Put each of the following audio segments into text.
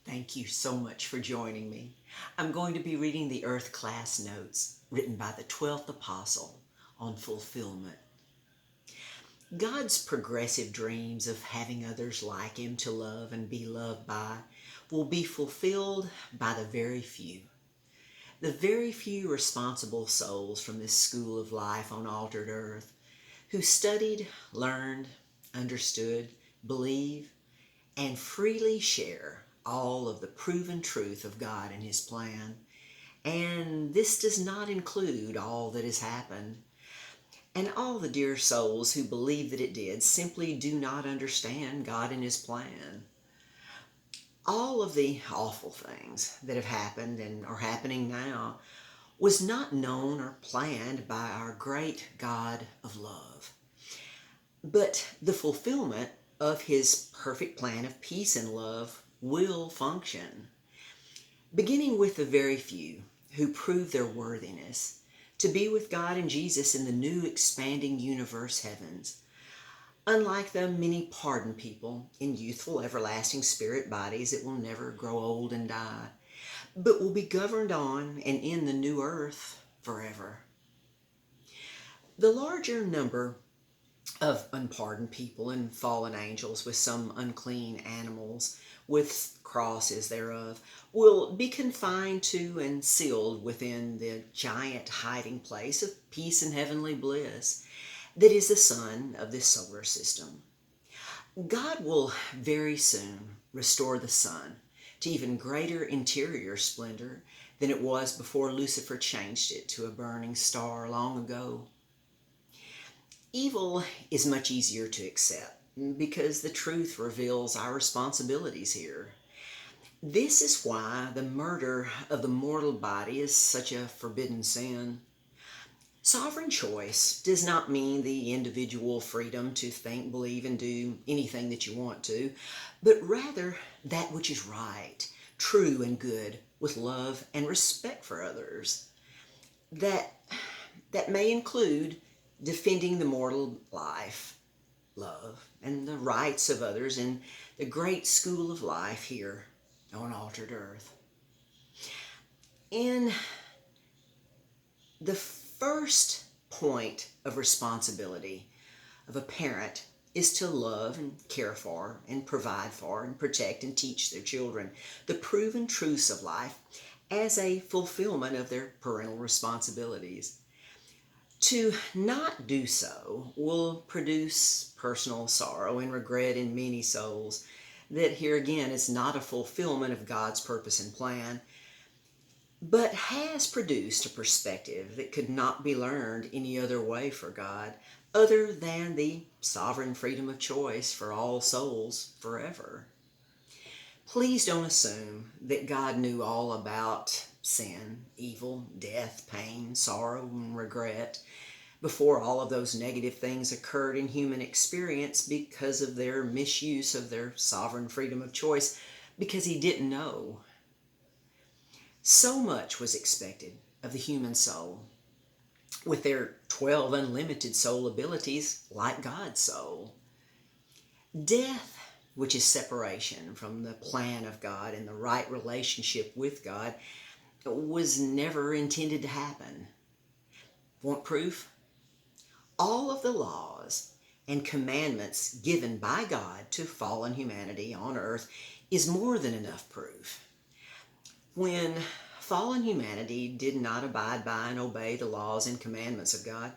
Thank you so much for joining me. I'm going to be reading the Earth Class Notes written by the 12th Apostle on fulfillment. God's progressive dreams of having others like Him to love and be loved by will be fulfilled by the very few. The very few responsible souls from this school of life on altered earth who studied, learned, understood, believe, and freely share all of the proven truth of God and His plan. And this does not include all that has happened. And all the dear souls who believe that it did simply do not understand God and His plan. All of the awful things that have happened and are happening now was not known or planned by our great God of love. But the fulfillment of His perfect plan of peace and love will function, beginning with the very few who prove their worthiness to be with God and Jesus in the new expanding universe heavens. Unlike the many pardoned people in youthful everlasting spirit bodies that will never grow old and die, but will be governed on and in the new earth forever. The larger number of unpardoned people and fallen angels with some unclean animals with crosses thereof will be confined to and sealed within the giant hiding place of peace and heavenly bliss that is the sun of this solar system. God will very soon restore the sun to even greater interior splendor than it was before Lucifer changed it to a burning star long ago. Evil is much easier to accept because the truth reveals our responsibilities here. This is why the murder of the mortal body is such a forbidden sin. Sovereign choice does not mean the individual freedom to think, believe, and do anything that you want to, but rather that which is right, true, and good with love and respect for others. That may include defending the mortal life, love, and the rights of others in the great school of life here on altered earth. In the first point of responsibility of a parent is to love and care for and provide for and protect and teach their children the proven truths of life as a fulfillment of their parental responsibilities. To not do so will produce personal sorrow and regret in many souls that here again is not a fulfillment of God's purpose and plan, but has produced a perspective that could not be learned any other way for God other than the sovereign freedom of choice for all souls forever. Please don't assume that God knew all about sin, evil, death, pain, sorrow, and regret before all of those negative things occurred in human experience because of their misuse of their sovereign freedom of choice, because He didn't know. So much was expected of the human soul with their 12 unlimited soul abilities like God's soul. Death, which is separation from the plan of God and the right relationship with God, was never intended to happen. Want proof? All of the laws and commandments given by God to fallen humanity on earth is more than enough proof. When fallen humanity did not abide by and obey the laws and commandments of God,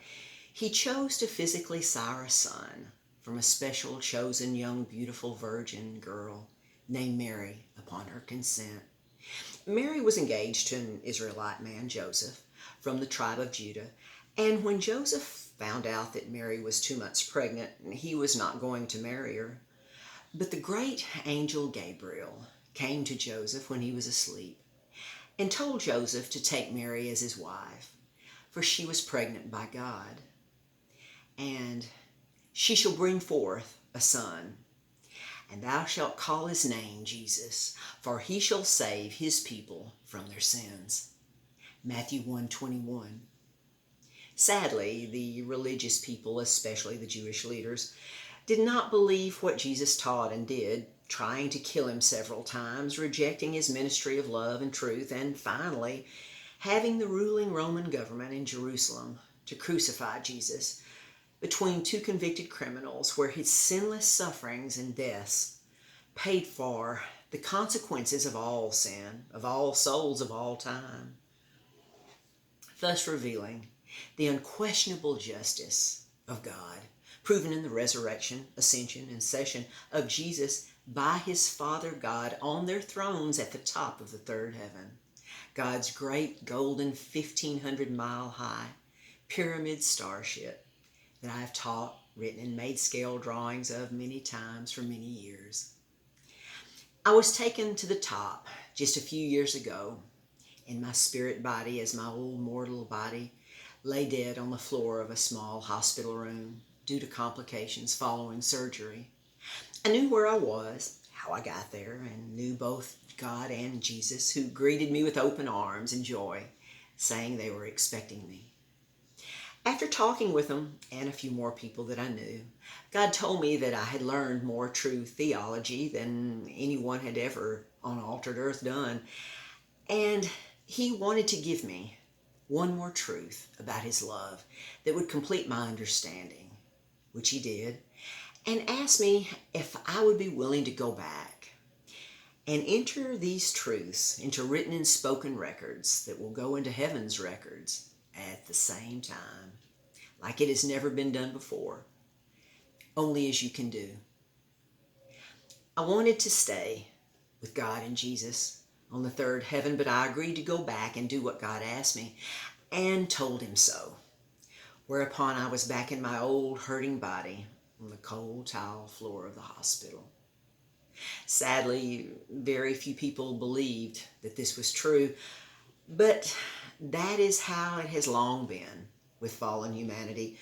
He chose to physically sire a son from a special chosen young beautiful virgin girl named Mary upon her consent. Mary was engaged to an Israelite man, Joseph, from the tribe of Judah, and when Joseph found out that Mary was 2 months pregnant, he was not going to marry her. But the great angel Gabriel came to Joseph when he was asleep and told Joseph to take Mary as his wife, for she was pregnant by God. And she shall bring forth a son, and thou shalt call his name Jesus, for he shall save his people from their sins. Matthew 1:21. Sadly, the religious people, especially the Jewish leaders, did not believe what Jesus taught and did, trying to kill him several times, rejecting his ministry of love and truth, and finally having the ruling Roman government in Jerusalem to crucify Jesus between two convicted criminals, where his sinless sufferings and deaths paid for the consequences of all sin, of all souls of all time, thus revealing the unquestionable justice of God, proven in the resurrection, ascension, and session of Jesus by his Father God on their thrones at the top of the third heaven. God's great golden 1,500-mile high pyramid starship that I have taught, written, and made scale drawings of many times for many years. I was taken to the top just a few years ago, and my spirit body, as my old mortal body, lay dead on the floor of a small hospital room due to complications following surgery. I knew where I was, how I got there, and knew both God and Jesus, who greeted me with open arms and joy, saying they were expecting me. After talking with them and a few more people that I knew, God told me that I had learned more true theology than anyone had ever on altered earth done, and he wanted to give me one more truth about his love that would complete my understanding, which he did, and asked me if I would be willing to go back and enter these truths into written and spoken records that will go into heaven's records at the same time, like it has never been done before, only as you can do. I wanted to stay with God and Jesus on the third heaven, but I agreed to go back and do what God asked me, and told him so, whereupon I was back in my old hurting body on the cold tile floor of the hospital. Sadly, very few people believed that this was true, but that is how it has long been with fallen humanity,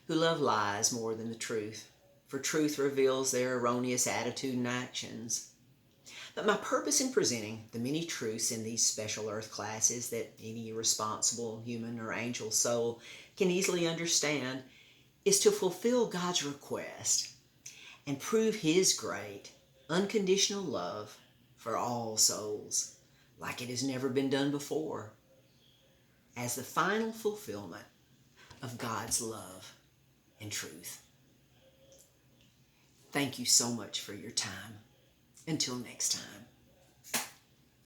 who love lies more than the truth, for truth reveals their erroneous attitude and actions. But my purpose in presenting the many truths in these special earth classes that any responsible human or angel soul can easily understand is to fulfill God's request and prove his great, unconditional love for all souls, like it has never been done before, as the final fulfillment of God's love and truth. Thank you so much for your time. Until next time.